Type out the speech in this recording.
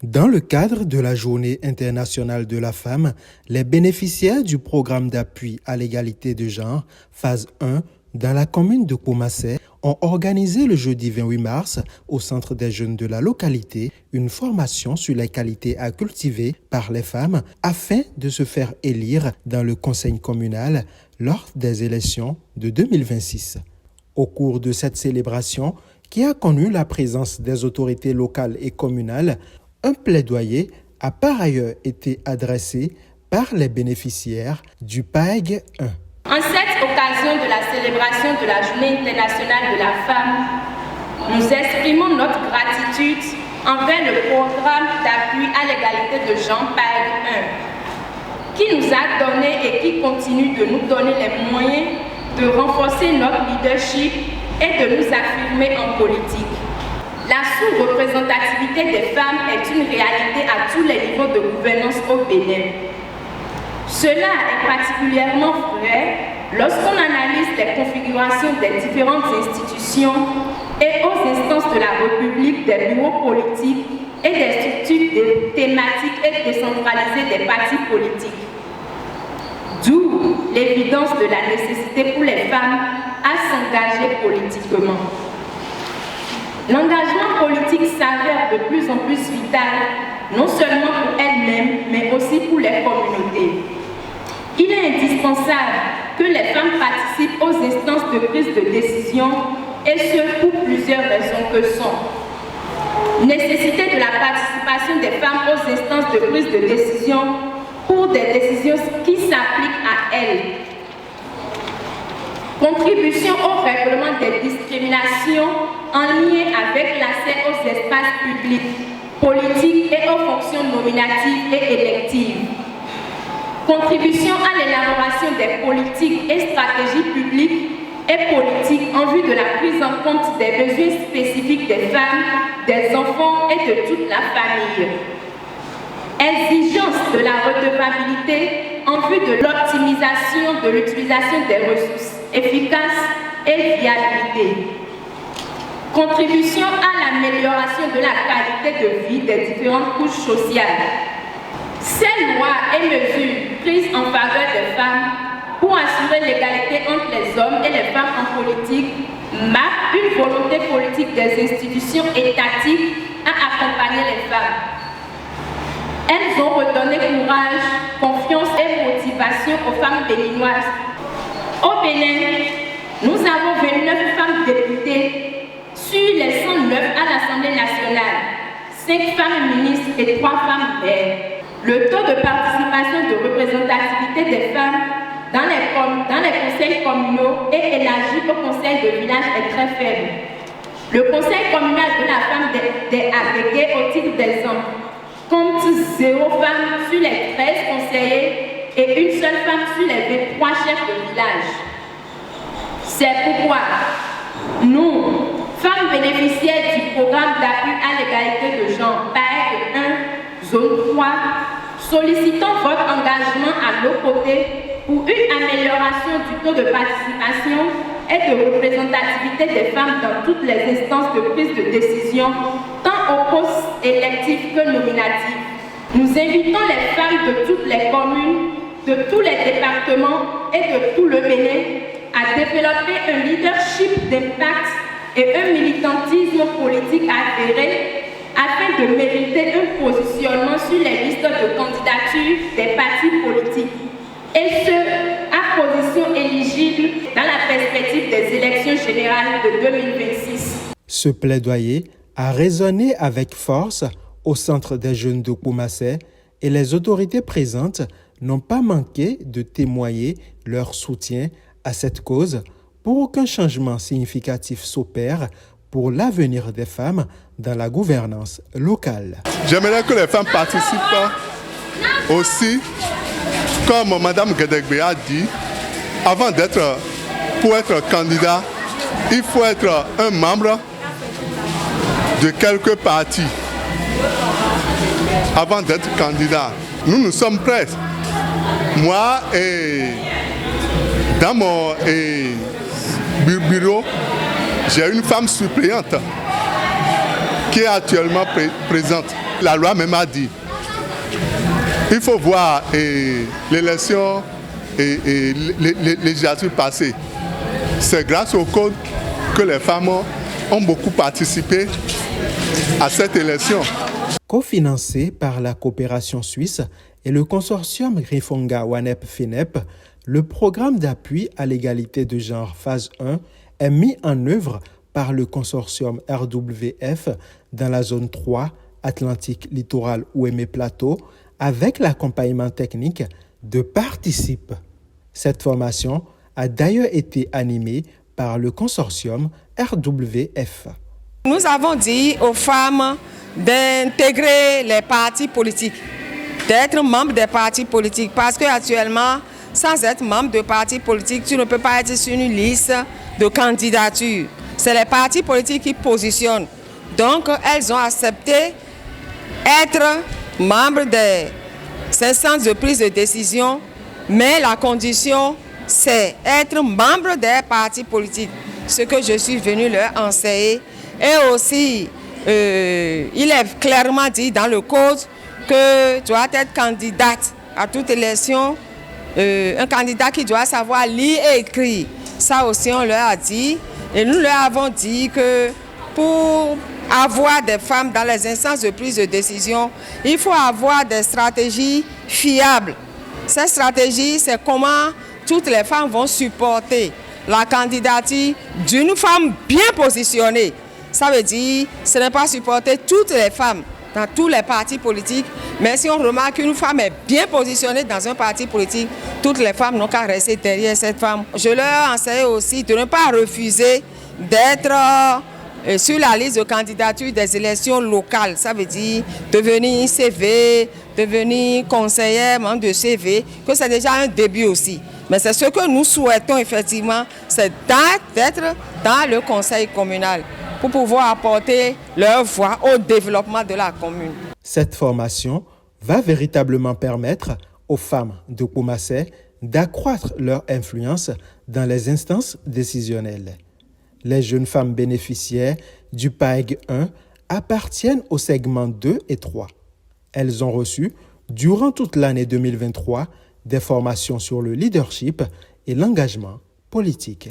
Dans le cadre de la Journée internationale de la femme, les bénéficiaires du programme d'appui à l'égalité de genre, phase 1, dans la commune de Koumassé, ont organisé le jeudi 28 mars, au Centre des jeunes de la localité, une formation sur les qualités à cultiver par les femmes afin de se faire élire dans le conseil communal lors des élections de 2026. Au cours de cette célébration, qui a connu la présence des autorités locales et communales, un plaidoyer a par ailleurs été adressé par les bénéficiaires du PAEG 1. En cette occasion de la célébration de la Journée internationale de la femme, nous exprimons notre gratitude envers le programme d'appui à l'égalité de genre PAEG 1, qui nous a donné et qui continue de nous donner les moyens de renforcer notre leadership et de nous affirmer en politique. La sous-représentativité des femmes est une réalité à tous les niveaux de gouvernance au Bénin. Cela est particulièrement vrai lorsqu'on analyse les configurations des différentes institutions et aux instances de la République, des bureaux politiques et des structures thématiques et décentralisées des partis politiques. D'où l'évidence de la nécessité pour les femmes à s'engager politiquement. L'engagement politique s'avère de plus en plus vital, non seulement pour elles-mêmes, mais aussi pour les communautés. Il est indispensable que les femmes participent aux instances de prise de décision, et ce pour plusieurs raisons que sont: nécessité de la participation des femmes aux instances de prise de décision pour des décisions qui s'appliquent à elles. Contribution au règlement des discriminations en lien avec l'accès aux espaces publics, politiques et aux fonctions nominatives et électives. Contribution à l'élaboration des politiques et stratégies publiques et politiques en vue de la prise en compte des besoins spécifiques des femmes, des enfants et de toute la famille. Exigence de la redevabilité en vue de l'optimisation de l'utilisation des ressources efficaces et viabilité. Contribution à l'amélioration de la qualité de vie des différentes couches sociales. Ces lois et mesures prises en faveur des femmes pour assurer l'égalité entre les hommes et les femmes en politique marquent une volonté politique des institutions étatiques à accompagner les femmes. Elles ont redonné courage, confiance et motivation aux femmes béninoises. Au Bénin, nous avons 29 femmes députées sur les 109 à l'Assemblée nationale, 5 femmes ministres et 3 femmes maires. Le taux de participation de représentativité des femmes dans les conseils communaux et élargi au conseil de village est très faible. Le conseil communal de la femme des ABG au titre des hommes compte 0 femmes sur les 13 conseillers et une seule femme sur les 23 chefs de village. C'est pourquoi nous, femmes bénéficiaires du programme d'appui à l'égalité de genre PAEG 1, zone 3, sollicitons votre engagement à nos côtés pour une amélioration du taux de participation et de représentativité des femmes dans toutes les instances de prise de décision, tant aux postes électifs que nominatifs. Nous invitons les femmes de toutes les communes, de tous les départements et de tout le Bénin à développer un leadership d'impact et un militantisme politique avéré afin de mériter un positionnement sur les listes de candidature des partis politiques, et ce, à position éligible dans la perspective des élections générales de 2026. Ce plaidoyer a résonné avec force au Centre des jeunes de Koumassé et les autorités présentes n'ont pas manqué de témoigner leur soutien à cette cause pour qu'un changement significatif s'opère pour l'avenir des femmes dans la gouvernance locale. J'aimerais que les femmes participent aussi, comme Mme Gedegbe a dit, pour être candidat il faut être un membre de quelques partis avant d'être candidat. Nous sommes prêts. Moi, dans mon bureau, j'ai une femme suppléante qui est actuellement présente. La loi même a dit, il faut voir l'élection et législative passée. C'est grâce au code que les femmes ont beaucoup participé à cette élection. Cofinancé par la coopération suisse et le consortium Rifonga Wanep FINEP, le programme d'appui à l'égalité de genre phase 1 est mis en œuvre par le consortium RWF dans la zone 3 Atlantique Littoral Ouémé Plateau avec l'accompagnement technique de Participe. Cette formation a d'ailleurs été animée par le consortium RWF. Nous avons dit aux femmes d'intégrer les partis politiques, d'être membre des partis politiques, parce qu'actuellement, sans être membre de partis politiques, tu ne peux pas être sur une liste de candidature. C'est les partis politiques qui positionnent. Donc, elles ont accepté être membres des instances de prise de décision, mais la condition, c'est être membre des partis politiques, ce que je suis venu leur enseigner. Et aussi, il est clairement dit dans le code que tu dois être candidate à toute élection, un candidat qui doit savoir lire et écrire. Ça aussi, on leur a dit. Et nous leur avons dit que pour avoir des femmes dans les instances de prise de décision, il faut avoir des stratégies fiables. Cette stratégie, c'est comment toutes les femmes vont supporter la candidature d'une femme bien positionnée. Ça veut dire, ce n'est pas supporter toutes les femmes dans tous les partis politiques, mais si on remarque qu'une femme est bien positionnée dans un parti politique, toutes les femmes n'ont qu'à rester derrière cette femme. Je leur enseigne aussi de ne pas refuser d'être sur la liste de candidature des élections locales. Ça veut dire devenir CV, devenir conseillère, membre de CV, que c'est déjà un début aussi. Mais c'est ce que nous souhaitons effectivement, c'est d'être dans le conseil communal pour pouvoir apporter leur voix au développement de la commune. Cette formation va véritablement permettre aux femmes de Koumassé d'accroître leur influence dans les instances décisionnelles. Les jeunes femmes bénéficiaires du PAEG 1 appartiennent au segment 2 et 3. Elles ont reçu, durant toute l'année 2023, des formations sur le leadership et l'engagement politique.